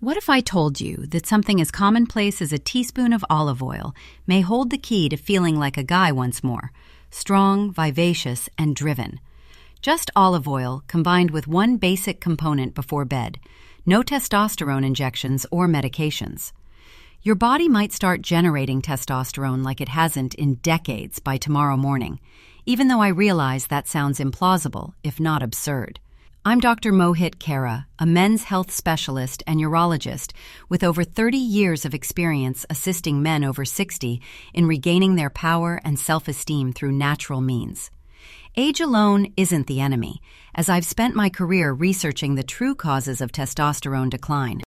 What if I told you that something as commonplace as a teaspoon of olive oil may hold the key to feeling like a guy once more, strong, vivacious, and driven? Just olive oil combined with one basic component before bed, no testosterone injections or medications. Your body might start generating testosterone like it hasn't in decades by tomorrow morning, even though I realize that sounds implausible, if not absurd. I'm Dr. Moit Cara, a men's health specialist and urologist with over 30 years of experience assisting men over 60 in regaining their power and self-esteem through natural means. Age alone isn't the enemy, as I've spent my career researching the true causes of testosterone decline.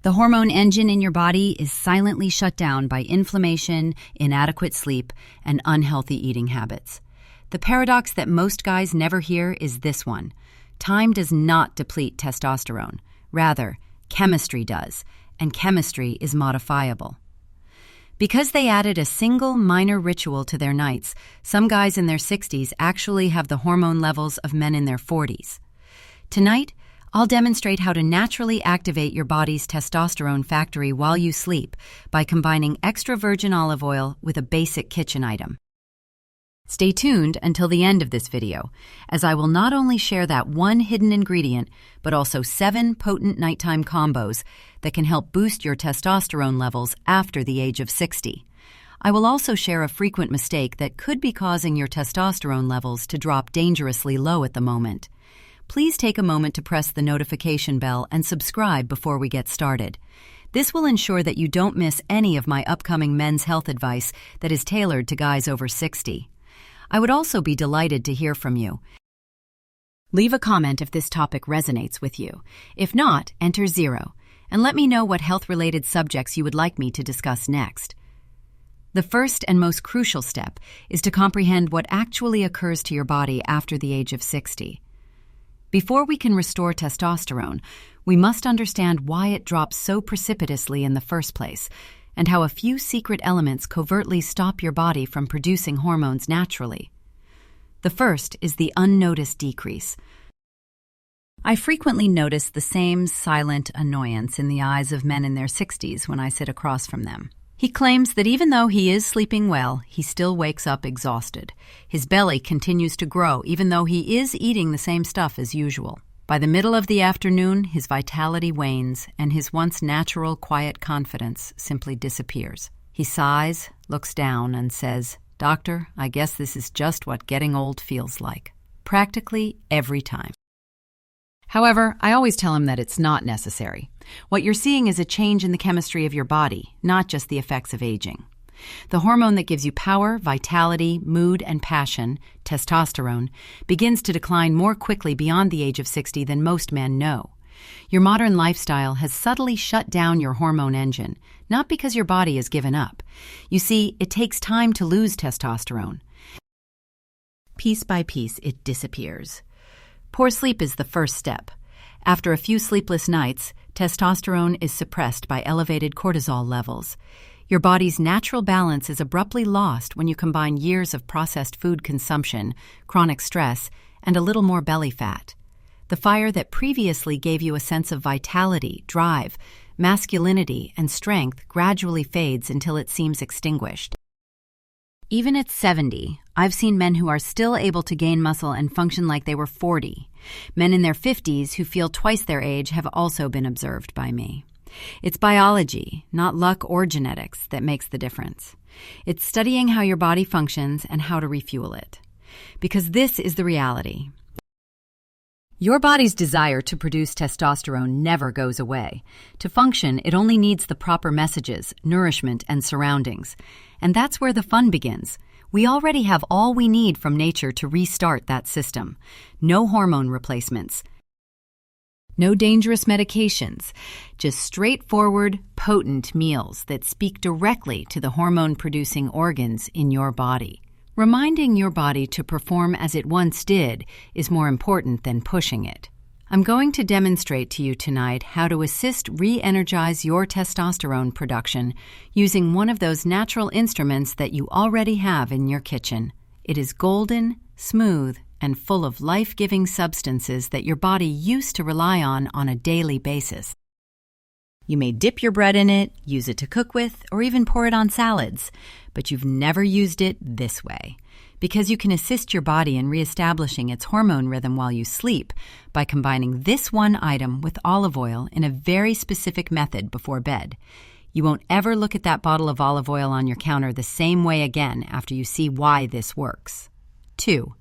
The hormone engine in your body is silently shut down by inflammation, inadequate sleep, and unhealthy eating habits. The paradox that most guys never hear is this one. Time does not deplete testosterone. Rather, chemistry does, and chemistry is modifiable. Because they added a single minor ritual to their nights, some guys in their 60s actually have the hormone levels of men in their 40s. Tonight, I'll demonstrate how to naturally activate your body's testosterone factory while you sleep by combining extra virgin olive oil with a basic kitchen item. Stay tuned until the end of this video, as I will not only share that one hidden ingredient, but also 7 potent nighttime combos that can help boost your testosterone levels after the age of 60. I will also share a frequent mistake that could be causing your testosterone levels to drop dangerously low at the moment. Please take a moment to press the notification bell and subscribe before we get started. This will ensure that you don't miss any of my upcoming men's health advice that is tailored to guys over 60. I would also be delighted to hear from you. Leave a comment if this topic resonates with you. If not, enter 0, and let me know what health-related subjects you would like me to discuss next. The first and most crucial step is to comprehend what actually occurs to your body after the age of 60. Before we can restore testosterone, we must understand why it drops so precipitously in the first place, and how a few secret elements covertly stop your body from producing hormones naturally. The first is the unnoticed decrease. I frequently notice the same silent annoyance in the eyes of men in their 60s when I sit across from them. He claims that even though he is sleeping well, he still wakes up exhausted. His belly continues to grow even though he is eating the same stuff as usual. By the middle of the afternoon, his vitality wanes, and his once natural, quiet confidence simply disappears. He sighs, looks down, and says, "Doctor, I guess this is just what getting old feels like." Practically every time. However, I always tell him that it's not necessary. What you're seeing is a change in the chemistry of your body, not just the effects of aging. The hormone that gives you power, vitality, mood, and passion, testosterone, begins to decline more quickly beyond the age of 60 than most men know. Your modern lifestyle has subtly shut down your hormone engine, not because your body has given up. You see, it takes time to lose testosterone. Piece by piece, it disappears. Poor sleep is the first step. After a few sleepless nights, testosterone is suppressed by elevated cortisol levels. Your body's natural balance is abruptly lost when you combine years of processed food consumption, chronic stress, and a little more belly fat. The fire that previously gave you a sense of vitality, drive, masculinity, and strength gradually fades until it seems extinguished. Even at 70, I've seen men who are still able to gain muscle and function like they were 40. Men in their 50s who feel twice their age have also been observed by me. It's biology, not luck or genetics, that makes the difference. It's studying how your body functions and how to refuel it. Because this is the reality. Your body's desire to produce testosterone never goes away. To function, it only needs the proper messages, nourishment, and surroundings. And that's where the fun begins. We already have all we need from nature to restart that system. No hormone replacements. No dangerous medications, just straightforward, potent meals that speak directly to the hormone-producing organs in your body. Reminding your body to perform as it once did is more important than pushing it. I'm going to demonstrate to you tonight how to assist re-energize your testosterone production using one of those natural instruments that you already have in your kitchen. It is golden, smooth, and full of life-giving substances that your body used to rely on a daily basis. You may dip your bread in it, use it to cook with, or even pour it on salads, but you've never used it this way. Because you can assist your body in reestablishing its hormone rhythm while you sleep by combining this one item with olive oil in a very specific method before bed. You won't ever look at that bottle of olive oil on your counter the same way again after you see why this works. 2.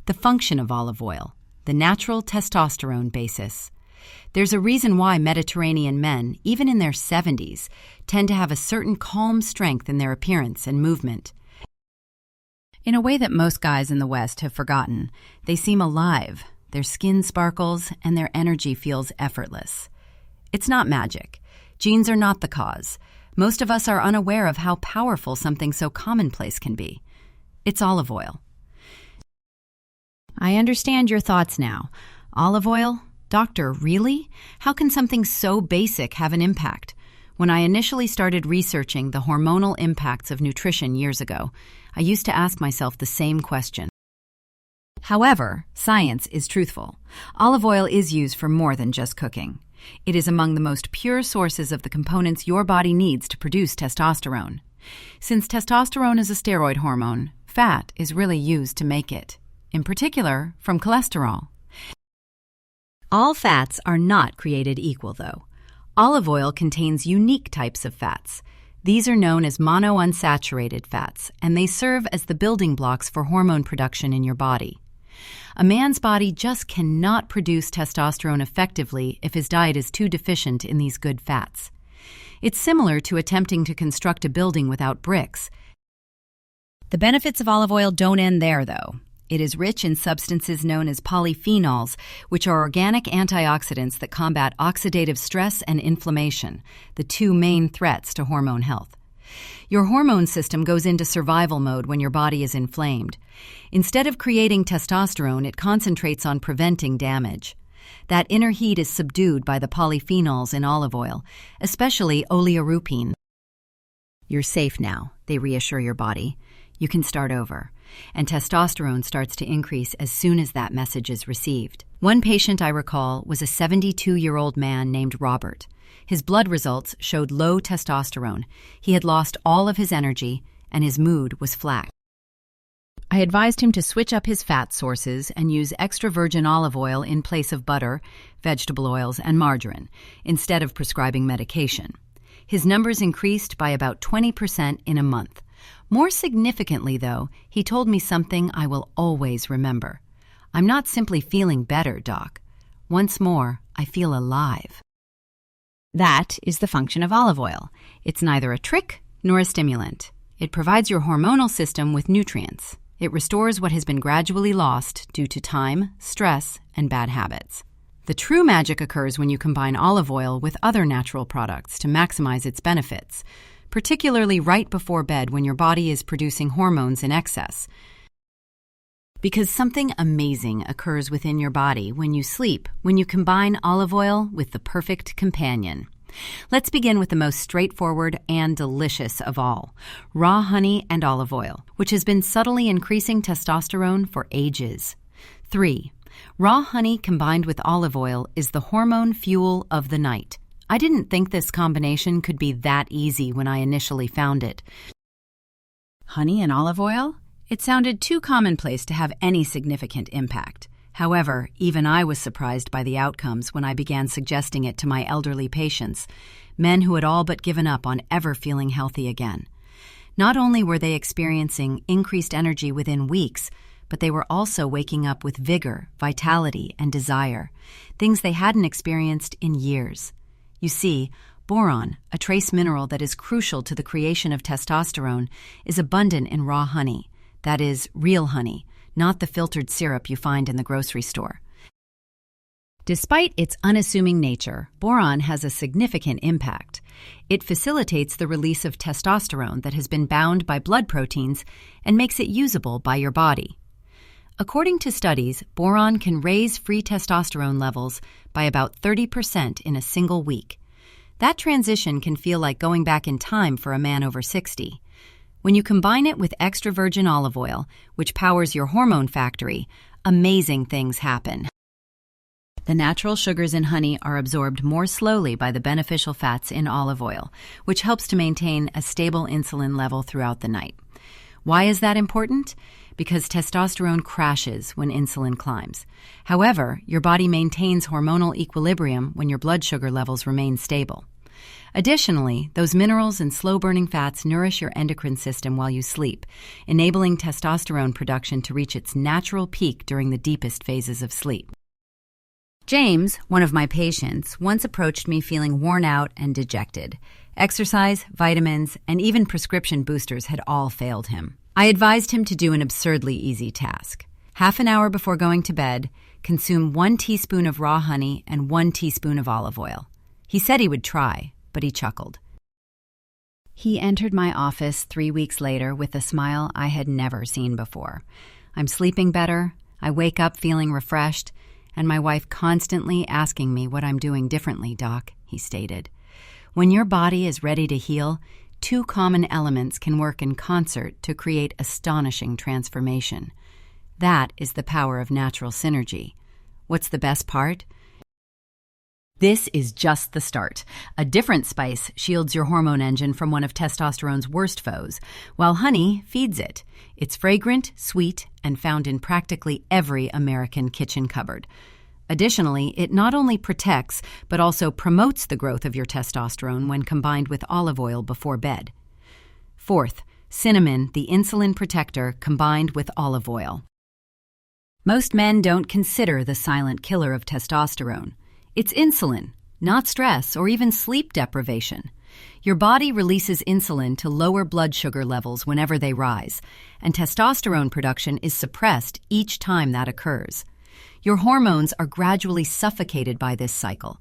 The function of olive oil, the natural testosterone basis. There's a reason why Mediterranean men, even in their 70s, tend to have a certain calm strength in their appearance and movement. In a way that most guys in the West have forgotten, they seem alive, their skin sparkles, and their energy feels effortless. It's not magic. Genes are not the cause. Most of us are unaware of how powerful something so commonplace can be. It's olive oil. I understand your thoughts now. Olive oil? Doctor, really? How can something so basic have an impact? When I initially started researching the hormonal impacts of nutrition years ago, I used to ask myself the same question. However, science is truthful. Olive oil is used for more than just cooking. It is among the most pure sources of the components your body needs to produce testosterone. Since testosterone is a steroid hormone, fat is really used to make it, in particular from cholesterol. All fats are not created equal, though. Olive oil contains unique types of fats. These are known as monounsaturated fats, and they serve as the building blocks for hormone production in your body. A man's body just cannot produce testosterone effectively if his diet is too deficient in these good fats. It's similar to attempting to construct a building without bricks. The benefits of olive oil don't end there, though. It is rich in substances known as polyphenols, which are organic antioxidants that combat oxidative stress and inflammation, the two main threats to hormone health. Your hormone system goes into survival mode when your body is inflamed. Instead of creating testosterone, it concentrates on preventing damage. That inner heat is subdued by the polyphenols in olive oil, especially oleorupine. You're safe now, they reassure your body. You can start over. And testosterone starts to increase as soon as that message is received. One patient I recall was a 72-year-old man named Robert. His blood results showed low testosterone. He had lost all of his energy, and his mood was flat. I advised him to switch up his fat sources and use extra virgin olive oil in place of butter, vegetable oils, and margarine, instead of prescribing medication. His numbers increased by about 20% in a month. More significantly, though, he told me something I will always remember. I'm not simply feeling better, Doc. Once more, I feel alive. That is the function of olive oil. It's neither a trick nor a stimulant. It provides your hormonal system with nutrients. It restores what has been gradually lost due to time, stress, and bad habits. The true magic occurs when you combine olive oil with other natural products to maximize its benefits, particularly right before bed when your body is producing hormones in excess. Because something amazing occurs within your body when you sleep, when you combine olive oil with the perfect companion. Let's begin with the most straightforward and delicious of all, raw honey and olive oil, which has been subtly increasing testosterone for ages. 3. Raw honey combined with olive oil is the hormone fuel of the night. I didn't think this combination could be that easy when I initially found it. Honey and olive oil? It sounded too commonplace to have any significant impact. However, even I was surprised by the outcomes when I began suggesting it to my elderly patients, men who had all but given up on ever feeling healthy again. Not only were they experiencing increased energy within weeks, but they were also waking up with vigor, vitality, and desire, things they hadn't experienced in years. You see, boron, a trace mineral that is crucial to the creation of testosterone, is abundant in raw honey. That is, real honey, not the filtered syrup you find in the grocery store. Despite its unassuming nature, boron has a significant impact. It facilitates the release of testosterone that has been bound by blood proteins and makes it usable by your body. According to studies, boron can raise free testosterone levels by about 30% in a single week. That transition can feel like going back in time for a man over 60. When you combine it with extra virgin olive oil, which powers your hormone factory, amazing things happen. The natural sugars in honey are absorbed more slowly by the beneficial fats in olive oil, which helps to maintain a stable insulin level throughout the night. Why is that important? Because testosterone crashes when insulin climbs. However, your body maintains hormonal equilibrium when your blood sugar levels remain stable. Additionally, those minerals and slow-burning fats nourish your endocrine system while you sleep, enabling testosterone production to reach its natural peak during the deepest phases of sleep. James, one of my patients, once approached me feeling worn out and dejected. Exercise, vitamins, and even prescription boosters had all failed him. I advised him to do an absurdly easy task. Half an hour before going to bed, consume 1 teaspoon of raw honey and 1 teaspoon of olive oil. He said he would try, but he chuckled. He entered my office 3 weeks later with a smile I had never seen before. I'm sleeping better, I wake up feeling refreshed, and my wife constantly asking me what I'm doing differently, Doc, he stated. When your body is ready to heal, 2 common elements can work in concert to create astonishing transformation. That is the power of natural synergy. What's the best part? This is just the start. A different spice shields your hormone engine from one of testosterone's worst foes, while honey feeds it. It's fragrant, sweet, and found in practically every American kitchen cupboard. Additionally, it not only protects, but also promotes the growth of your testosterone when combined with olive oil before bed. Fourth, cinnamon, the insulin protector, combined with olive oil. Most men don't consider the silent killer of testosterone. It's insulin, not stress or even sleep deprivation. Your body releases insulin to lower blood sugar levels whenever they rise, and testosterone production is suppressed each time that occurs. Your hormones are gradually suffocated by this cycle.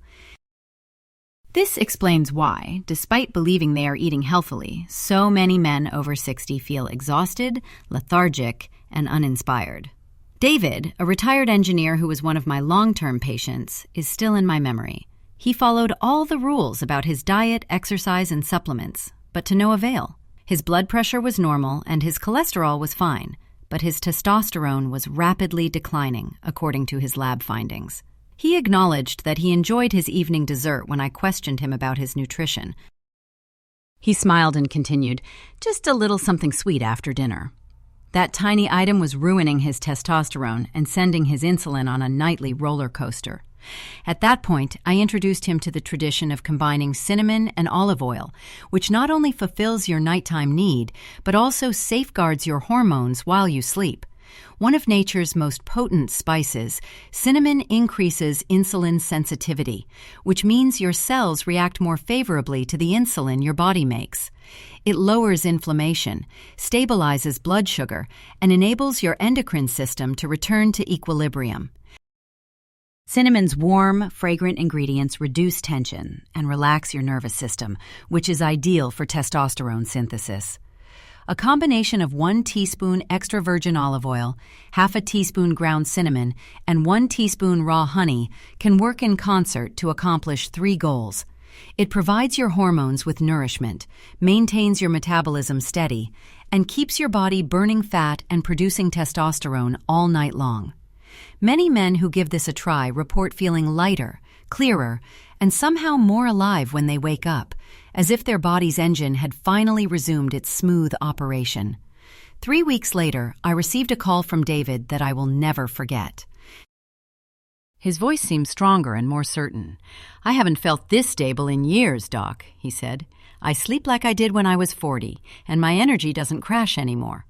This explains why, despite believing they are eating healthily, so many men over 60 feel exhausted, lethargic, and uninspired. David, a retired engineer who was one of my long-term patients, is still in my memory. He followed all the rules about his diet, exercise, and supplements, but to no avail. His blood pressure was normal and his cholesterol was fine, but his testosterone was rapidly declining, according to his lab findings. He acknowledged that he enjoyed his evening dessert when I questioned him about his nutrition. He smiled and continued, "Just a little something sweet after dinner." That tiny item was ruining his testosterone and sending his insulin on a nightly roller coaster. At that point, I introduced him to the tradition of combining cinnamon and olive oil, which not only fulfills your nighttime need, but also safeguards your hormones while you sleep. One of nature's most potent spices, cinnamon increases insulin sensitivity, which means your cells react more favorably to the insulin your body makes. It lowers inflammation, stabilizes blood sugar, and enables your endocrine system to return to equilibrium. Cinnamon's warm, fragrant ingredients reduce tension and relax your nervous system, which is ideal for testosterone synthesis. A combination of 1 teaspoon extra virgin olive oil, half a teaspoon ground cinnamon, and 1 teaspoon raw honey can work in concert to accomplish 3 goals. It provides your hormones with nourishment, maintains your metabolism steady, and keeps your body burning fat and producing testosterone all night long. Many men who give this a try report feeling lighter, clearer, and somehow more alive when they wake up, as if their body's engine had finally resumed its smooth operation. 3 weeks later, I received a call from David that I will never forget. His voice seemed stronger and more certain. "I haven't felt this stable in years, Doc," he said. "I sleep like I did when I was 40, and my energy doesn't crash anymore."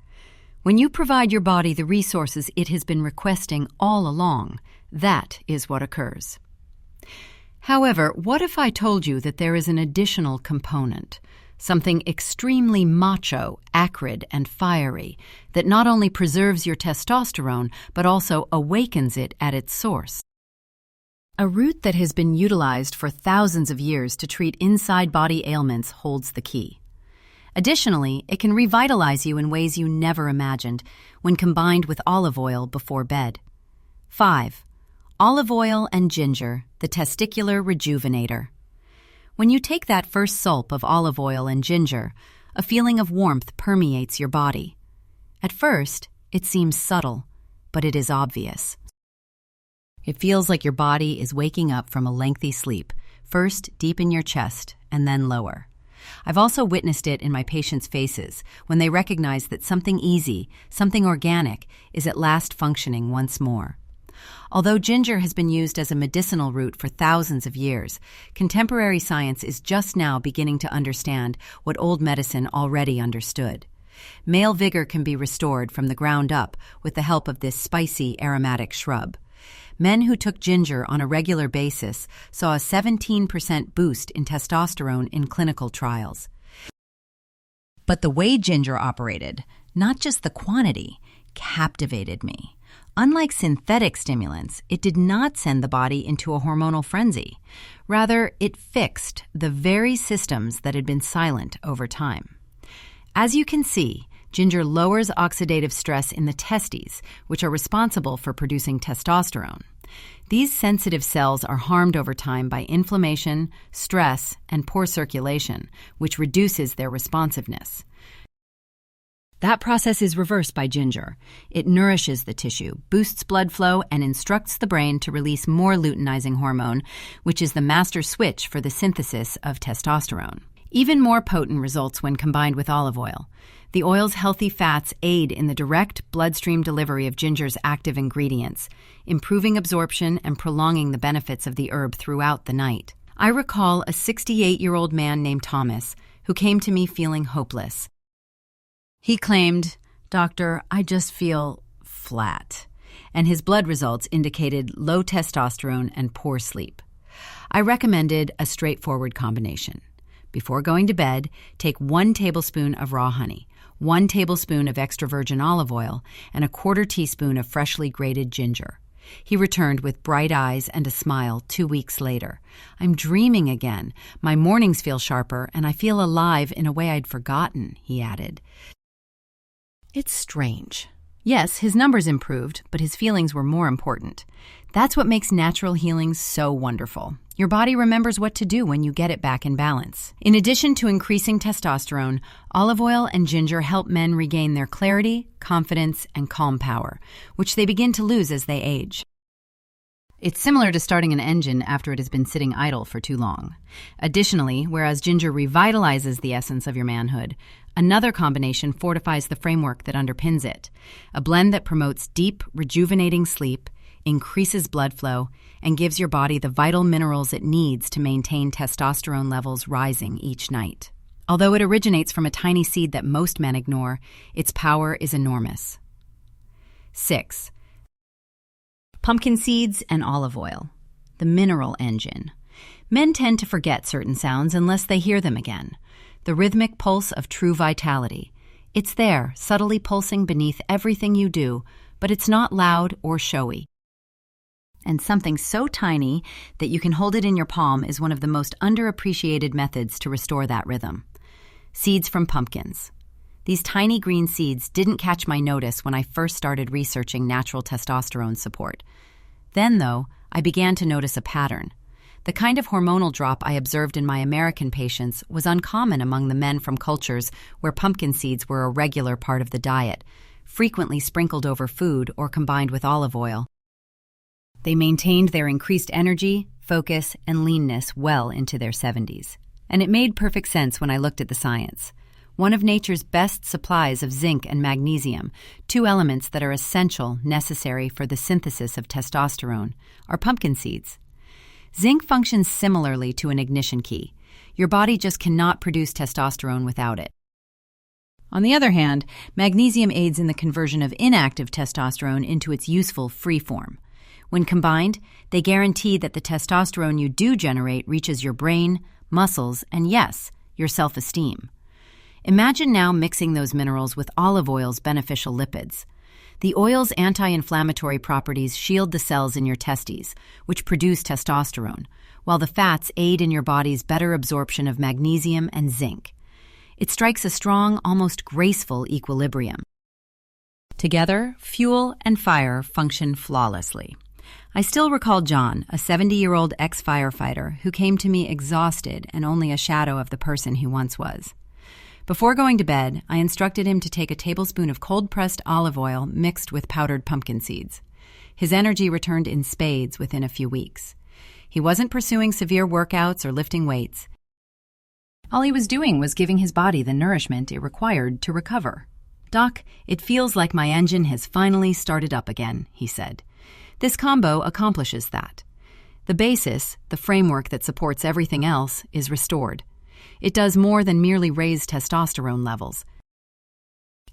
When you provide your body the resources it has been requesting all along, that is what occurs. However, what if I told you that there is an additional component, something extremely macho, acrid, and fiery, that not only preserves your testosterone, but also awakens it at its source? A root that has been utilized for thousands of years to treat inside-body ailments holds the key. Additionally, it can revitalize you in ways you never imagined when combined with olive oil before bed. 5. Olive oil and ginger, the testicular rejuvenator. When you take that first sulp of olive oil and ginger, a feeling of warmth permeates your body. At first, it seems subtle, but it is obvious. It feels like your body is waking up from a lengthy sleep, first deep in your chest and then lower. I've also witnessed it in my patients' faces when they recognize that something easy, something organic, is at last functioning once more. Although ginger has been used as a medicinal root for thousands of years, contemporary science is just now beginning to understand what old medicine already understood. Male vigor can be restored from the ground up with the help of this spicy, aromatic shrub. Men who took ginger on a regular basis saw a 17% boost in testosterone in clinical trials. But the way ginger operated, not just the quantity, captivated me. Unlike synthetic stimulants, it did not send the body into a hormonal frenzy. Rather, it fixed the very systems that had been silent over time. As you can see, ginger lowers oxidative stress in the testes, which are responsible for producing testosterone. These sensitive cells are harmed over time by inflammation, stress, and poor circulation, which reduces their responsiveness. That process is reversed by ginger. It nourishes the tissue, boosts blood flow, and instructs the brain to release more luteinizing hormone, which is the master switch for the synthesis of testosterone. Even more potent results when combined with olive oil. The oil's healthy fats aid in the direct bloodstream delivery of ginger's active ingredients, improving absorption and prolonging the benefits of the herb throughout the night. I recall a 68-year-old man named Thomas who came to me feeling hopeless. He claimed, "Doctor, I just feel flat," and his blood results indicated low testosterone and poor sleep. I recommended a straightforward combination. Before going to bed, take 1 tablespoon of raw honey, 1 tablespoon of extra virgin olive oil, and a 1/4 teaspoon of freshly grated ginger. He returned with bright eyes and a smile 2 weeks later. "I'm dreaming again. My mornings feel sharper, and I feel alive in a way I'd forgotten," he added. It's strange. Yes, his numbers improved, but his feelings were more important. That's what makes natural healing so wonderful. Your body remembers what to do when you get it back in balance. In addition to increasing testosterone, olive oil and ginger help men regain their clarity, confidence, and calm power, which they begin to lose as they age. It's similar to starting an engine after it has been sitting idle for too long. Additionally, whereas ginger revitalizes the essence of your manhood, another combination fortifies the framework that underpins it, a blend that promotes deep, rejuvenating sleep, increases blood flow, and gives your body the vital minerals it needs to maintain testosterone levels rising each night. Although it originates from a tiny seed that most men ignore, its power is enormous. 6. Pumpkin seeds and olive oil, the mineral engine. Men tend to forget certain sounds unless they hear them again. The rhythmic pulse of true vitality. It's there, subtly pulsing beneath everything you do, but it's not loud or showy. And something so tiny that you can hold it in your palm is one of the most underappreciated methods to restore that rhythm. Seeds from pumpkins. These tiny green seeds didn't catch my notice when I first started researching natural testosterone support. Then, though, I began to notice a pattern. The kind of hormonal drop I observed in my American patients was uncommon among the men from cultures where pumpkin seeds were a regular part of the diet, frequently sprinkled over food or combined with olive oil. They maintained their increased energy, focus, and leanness well into their 70s. And it made perfect sense when I looked at the science. One of nature's best supplies of zinc and magnesium, 2 elements that are essential, necessary for the synthesis of testosterone, are pumpkin seeds. Zinc functions similarly to an ignition key. Your body just cannot produce testosterone without it. On the other hand, magnesium aids in the conversion of inactive testosterone into its useful free form. When combined, they guarantee that the testosterone you do generate reaches your brain, muscles, and yes, your self-esteem. Imagine now mixing those minerals with olive oil's beneficial lipids. The oil's anti-inflammatory properties shield the cells in your testes, which produce testosterone, while the fats aid in your body's better absorption of magnesium and zinc. It strikes a strong, almost graceful equilibrium. Together, fuel and fire function flawlessly. I still recall John, a 70-year-old ex-firefighter who came to me exhausted and only a shadow of the person he once was. Before going to bed, I instructed him to take a tablespoon of cold-pressed olive oil mixed with powdered pumpkin seeds. His energy returned in spades within a few weeks. He wasn't pursuing severe workouts or lifting weights. All he was doing was giving his body the nourishment it required to recover. "Doc, it feels like my engine has finally started up again," he said. This combo accomplishes that. The basis, the framework that supports everything else, is restored. It does more than merely raise testosterone levels.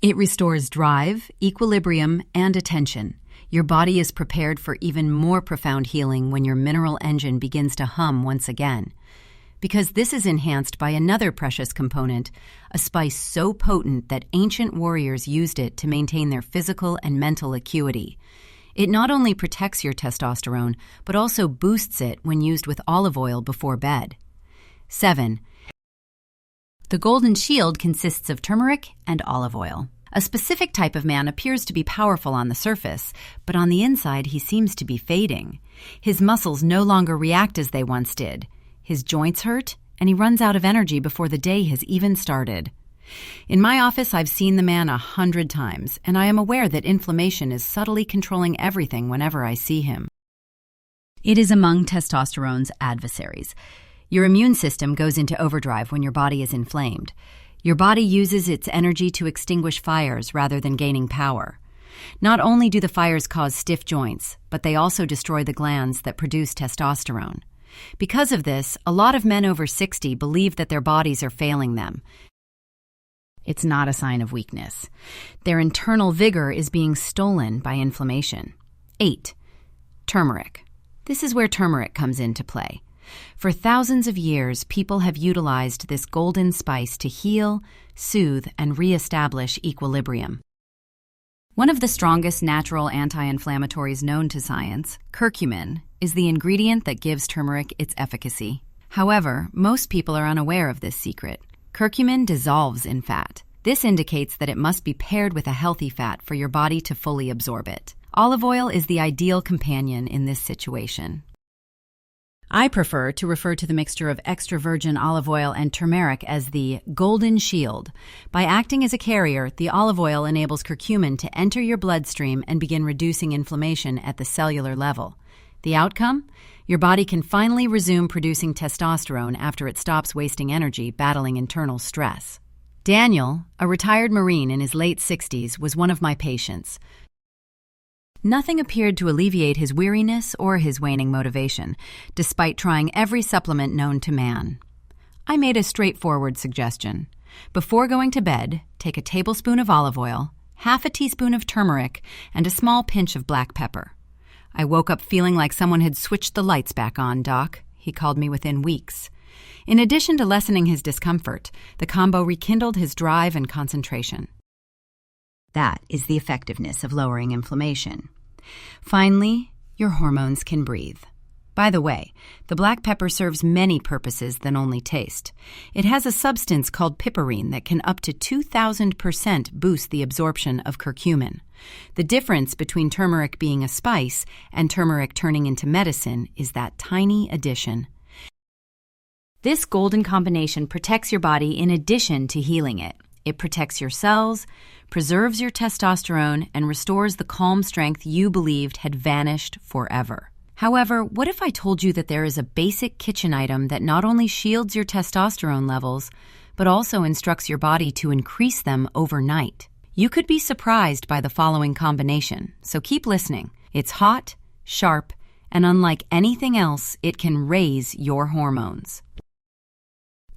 It restores drive, equilibrium, and attention. Your body is prepared for even more profound healing when your mineral engine begins to hum once again. Because this is enhanced by another precious component, a spice so potent that ancient warriors used it to maintain their physical and mental acuity. It not only protects your testosterone, but also boosts it when used with olive oil before bed. 7. The Golden Shield consists of turmeric and olive oil. A specific type of man appears to be powerful on the surface, but on the inside he seems to be fading. His muscles no longer react as they once did. His joints hurt, and he runs out of energy before the day has even started. In my office, I've seen the man 100 times, and I am aware that inflammation is subtly controlling everything whenever I see him. It is among testosterone's adversaries. Your immune system goes into overdrive when your body is inflamed. Your body uses its energy to extinguish fires rather than gaining power. Not only do the fires cause stiff joints, but they also destroy the glands that produce testosterone. Because of this, a lot of men over 60 believe that their bodies are failing them. It's not a sign of weakness. Their internal vigor is being stolen by inflammation. 8. Turmeric. This is where turmeric comes into play. For thousands of years, people have utilized this golden spice to heal, soothe, and reestablish equilibrium. One of the strongest natural anti-inflammatories known to science, curcumin, is the ingredient that gives turmeric its efficacy. However, most people are unaware of this secret. Curcumin dissolves in fat. This indicates that it must be paired with a healthy fat for your body to fully absorb it. Olive oil is the ideal companion in this situation. I prefer to refer to the mixture of extra virgin olive oil and turmeric as the Golden Shield. By acting as a carrier, the olive oil enables curcumin to enter your bloodstream and begin reducing inflammation at the cellular level. The outcome? Your body can finally resume producing testosterone after it stops wasting energy battling internal stress. Daniel, a retired Marine in his late 60s, was one of my patients. Nothing appeared to alleviate his weariness or his waning motivation, despite trying every supplement known to man. I made a straightforward suggestion. Before going to bed, take a tablespoon of olive oil, half a teaspoon of turmeric, and a small pinch of black pepper. I woke up feeling like someone had switched the lights back on, Doc, he called me within weeks. In addition to lessening his discomfort, the combo rekindled his drive and concentration. That is the effectiveness of lowering inflammation. Finally, your hormones can breathe. By the way, the black pepper serves many purposes than only taste. It has a substance called piperine that can up to 2,000% boost the absorption of curcumin. The difference between turmeric being a spice and turmeric turning into medicine is that tiny addition. This golden combination protects your body in addition to healing it. It protects your cells, preserves your testosterone, and restores the calm strength you believed had vanished forever. However, what if I told you that there is a basic kitchen item that not only shields your testosterone levels, but also instructs your body to increase them overnight? You could be surprised by the following combination, so keep listening. It's hot, sharp, and unlike anything else, it can raise your hormones.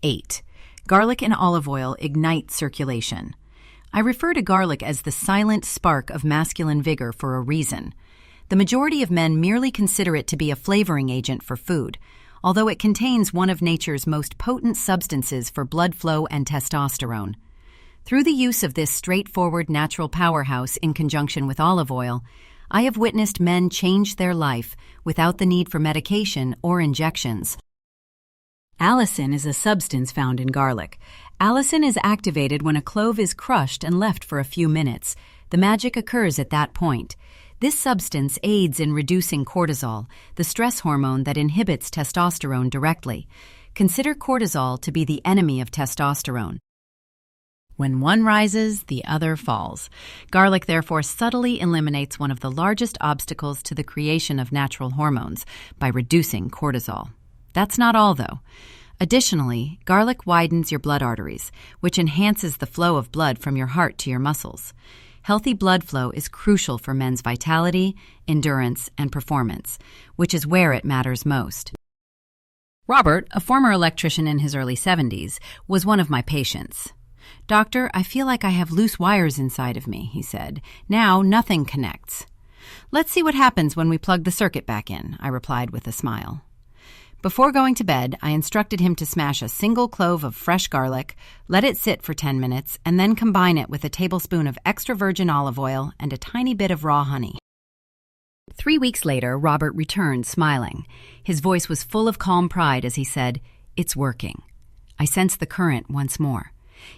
8. Garlic and olive oil ignite circulation. I refer to garlic as the silent spark of masculine vigor for a reason. The majority of men merely consider it to be a flavoring agent for food, although it contains one of nature's most potent substances for blood flow and testosterone. Through the use of this straightforward natural powerhouse in conjunction with olive oil, I have witnessed men change their life without the need for medication or injections. Allicin is a substance found in garlic. Allicin is activated when a clove is crushed and left for a few minutes. The magic occurs at that point. This substance aids in reducing cortisol, the stress hormone that inhibits testosterone directly. Consider cortisol to be the enemy of testosterone. When one rises, the other falls. Garlic, therefore, subtly eliminates one of the largest obstacles to the creation of natural hormones by reducing cortisol. That's not all, though. Additionally, garlic widens your blood arteries, which enhances the flow of blood from your heart to your muscles. Healthy blood flow is crucial for men's vitality, endurance, and performance, which is where it matters most. Robert, a former electrician in his early 70s, was one of my patients. "Doctor, I feel like I have loose wires inside of me," he said. "Now nothing connects." "Let's see what happens when we plug the circuit back in," I replied with a smile. Before going to bed, I instructed him to smash a single clove of fresh garlic, let it sit for 10 minutes, and then combine it with a tablespoon of extra virgin olive oil and a tiny bit of raw honey. 3 weeks later, Robert returned, smiling. His voice was full of calm pride as he said, "It's working." I sensed the current once more.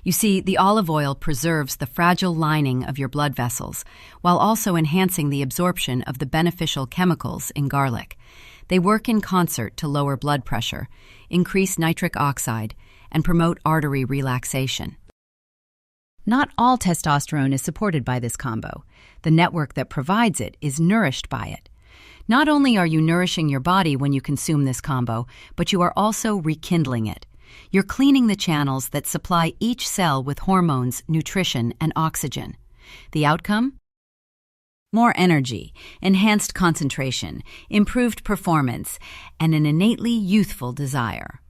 You see, the olive oil preserves the fragile lining of your blood vessels, while also enhancing the absorption of the beneficial chemicals in garlic. They work in concert to lower blood pressure, increase nitric oxide, and promote artery relaxation. Not all testosterone is supported by this combo. The network that provides it is nourished by it. Not only are you nourishing your body when you consume this combo, but you are also rekindling it. You're cleaning the channels that supply each cell with hormones, nutrition, and oxygen. The outcome? More energy, enhanced concentration, improved performance, and an innately youthful desire.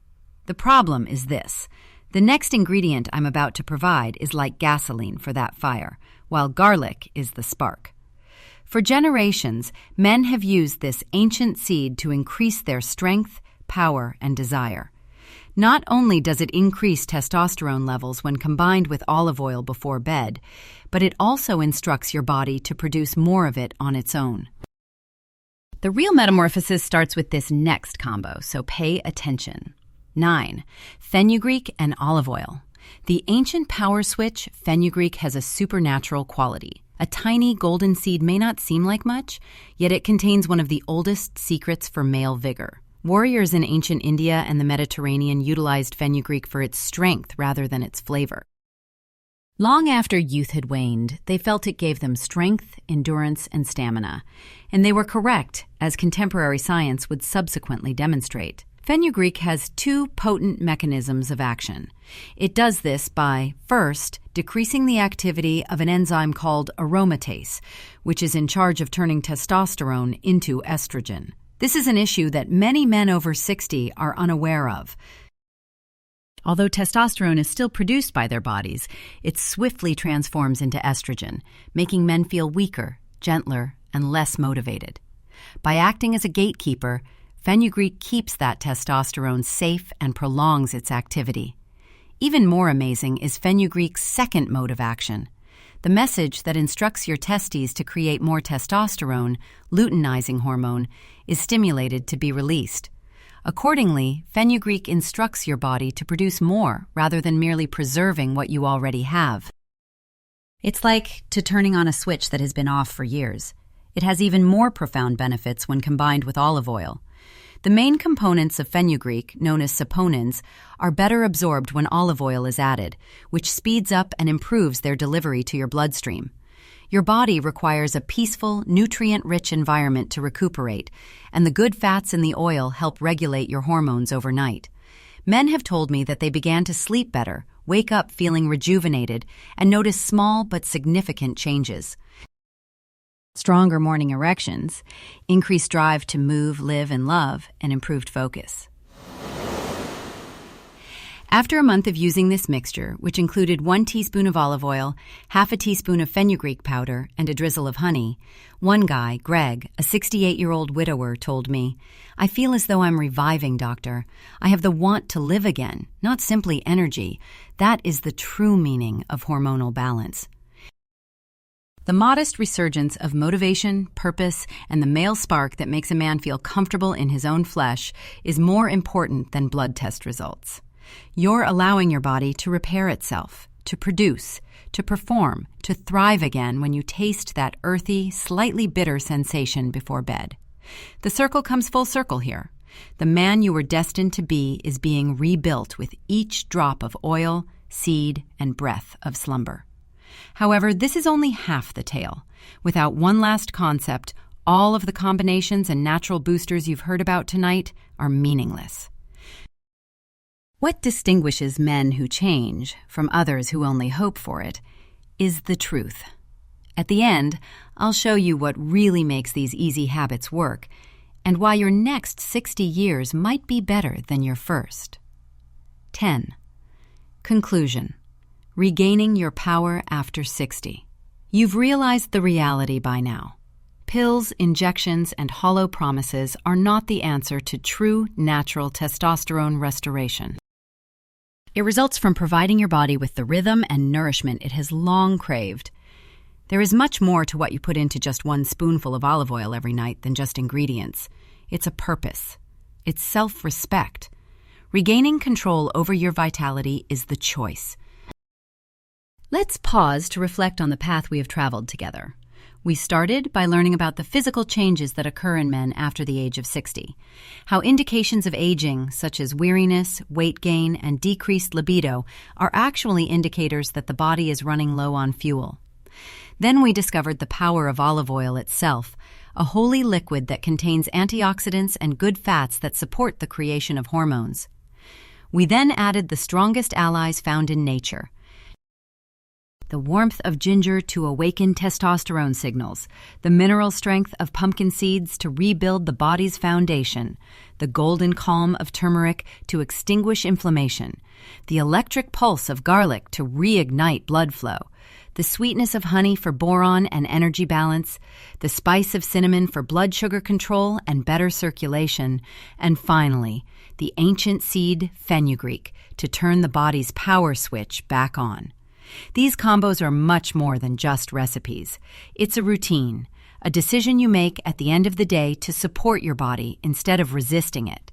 The problem is this. The next ingredient I'm about to provide is like gasoline for that fire, while garlic is the spark. For generations, men have used this ancient seed to increase their strength, power, and desire. Not only does it increase testosterone levels when combined with olive oil before bed, but it also instructs your body to produce more of it on its own. The real metamorphosis starts with this next combo, so pay attention. 9. Fenugreek and olive oil. The ancient power switch, fenugreek, has a supernatural quality. A tiny golden seed may not seem like much, yet it contains one of the oldest secrets for male vigor. Warriors in ancient India and the Mediterranean utilized fenugreek for its strength rather than its flavor. Long after youth had waned, they felt it gave them strength, endurance, and stamina. And they were correct, as contemporary science would subsequently demonstrate. Fenugreek has 2 potent mechanisms of action. It does this by, first, decreasing the activity of an enzyme called aromatase, which is in charge of turning testosterone into estrogen. This is an issue that many men over 60 are unaware of. Although testosterone is still produced by their bodies, it swiftly transforms into estrogen, making men feel weaker, gentler, and less motivated. By acting as a gatekeeper, fenugreek keeps that testosterone safe and prolongs its activity. Even more amazing is fenugreek's second mode of action. The message that instructs your testes to create more testosterone, luteinizing hormone, is stimulated to be released. Accordingly, fenugreek instructs your body to produce more rather than merely preserving what you already have. It's like turning on a switch that has been off for years. It has even more profound benefits when combined with olive oil. The main components of fenugreek, known as saponins, are better absorbed when olive oil is added, which speeds up and improves their delivery to your bloodstream. Your body requires a peaceful, nutrient-rich environment to recuperate, and the good fats in the oil help regulate your hormones overnight. Men have told me that they began to sleep better, wake up feeling rejuvenated, and notice small but significant changes. Stronger morning erections, increased drive to move, live, and love, and improved focus. After a month of using this mixture, which included 1 teaspoon of olive oil, half a teaspoon of fenugreek powder, and a drizzle of honey, one guy, Greg, a 68-year-old widower, told me, "I feel as though I'm reviving, doctor. I have the want to live again, not simply energy. That is the true meaning of hormonal balance." The modest resurgence of motivation, purpose, and the male spark that makes a man feel comfortable in his own flesh is more important than blood test results. You're allowing your body to repair itself, to produce, to perform, to thrive again when you taste that earthy, slightly bitter sensation before bed. The circle comes full circle here. The man you were destined to be is being rebuilt with each drop of oil, seed, and breath of slumber. However, this is only half the tale. Without one last concept, all of the combinations and natural boosters you've heard about tonight are meaningless. What distinguishes men who change from others who only hope for it is the truth. At the end, I'll show you what really makes these easy habits work and why your next 60 years might be better than your first. 10. Conclusion. Regaining your power after 60. You've realized the reality by now. Pills, injections, and hollow promises are not the answer to true, natural testosterone restoration. It results from providing your body with the rhythm and nourishment it has long craved. There is much more to what you put into just one spoonful of olive oil every night than just ingredients. It's a purpose. It's self-respect. Regaining control over your vitality is the choice. Let's pause to reflect on the path we have traveled together. We started by learning about the physical changes that occur in men after the age of 60, how indications of aging, such as weariness, weight gain, and decreased libido, are actually indicators that the body is running low on fuel. Then we discovered the power of olive oil itself, a holy liquid that contains antioxidants and good fats that support the creation of hormones. We then added the strongest allies found in nature: the warmth of ginger to awaken testosterone signals, the mineral strength of pumpkin seeds to rebuild the body's foundation, the golden calm of turmeric to extinguish inflammation, the electric pulse of garlic to reignite blood flow, the sweetness of honey for boron and energy balance, the spice of cinnamon for blood sugar control and better circulation, and finally, the ancient seed fenugreek to turn the body's power switch back on. These combos are much more than just recipes. It's a routine, a decision you make at the end of the day to support your body instead of resisting it.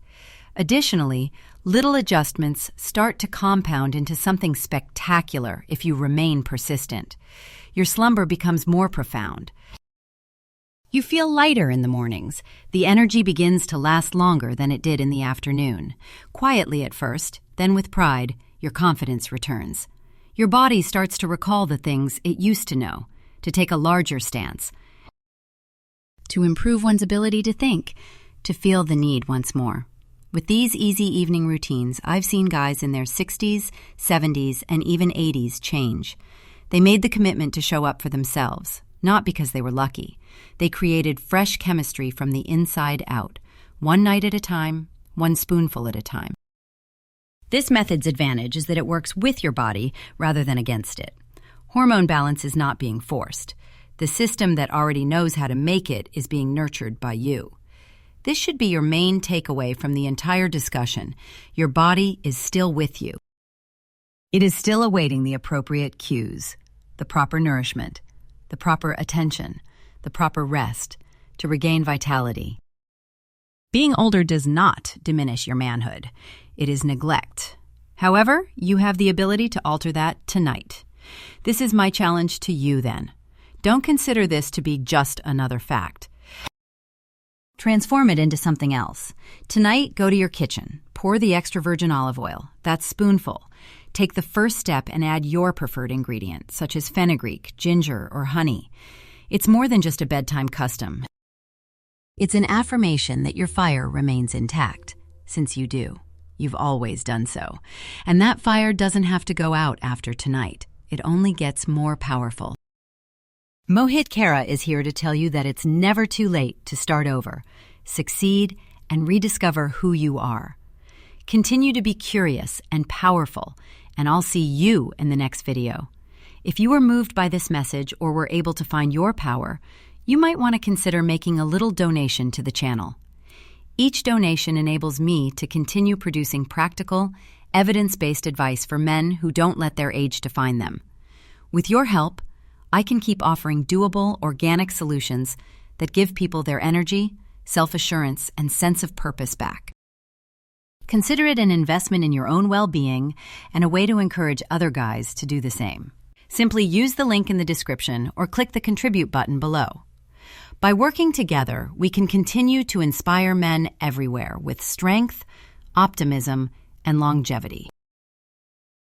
Additionally, little adjustments start to compound into something spectacular if you remain persistent. Your slumber becomes more profound. You feel lighter in the mornings. The energy begins to last longer than it did in the afternoon. Quietly at first, then with pride, your confidence returns. Your body starts to recall the things it used to know, to take a larger stance, to improve one's ability to think, to feel the need once more. With these easy evening routines, I've seen guys in their 60s, 70s, and even 80s change. They made the commitment to show up for themselves, not because they were lucky. They created fresh chemistry from the inside out, one night at a time, one spoonful at a time. This method's advantage is that it works with your body rather than against it. Hormone balance is not being forced. The system that already knows how to make it is being nurtured by you. This should be your main takeaway from the entire discussion. Your body is still with you. It is still awaiting the appropriate cues, the proper nourishment, the proper attention, the proper rest to regain vitality. Being older does not diminish your manhood. It is neglect. However, you have the ability to alter that tonight. This is my challenge to you then. Don't consider this to be just another fact. Transform it into something else. Tonight, go to your kitchen. Pour the extra virgin olive oil, that spoonful. Take the first step and add your preferred ingredient, such as fenugreek, ginger, or honey. It's more than just a bedtime custom. It's an affirmation that your fire remains intact, since you do. You've always done so. And that fire doesn't have to go out after tonight. It only gets more powerful. Moit Cara is here to tell you that it's never too late to start over, succeed, and rediscover who you are. Continue to be curious and powerful, and I'll see you in the next video. If you were moved by this message or were able to find your power, you might want to consider making a little donation to the channel. Each donation enables me to continue producing practical, evidence-based advice for men who don't let their age define them. With your help, I can keep offering doable, organic solutions that give people their energy, self-assurance, and sense of purpose back. Consider it an investment in your own well-being and a way to encourage other guys to do the same. Simply use the link in the description or click the Contribute button below. By working together, we can continue to inspire men everywhere with strength, optimism, and longevity.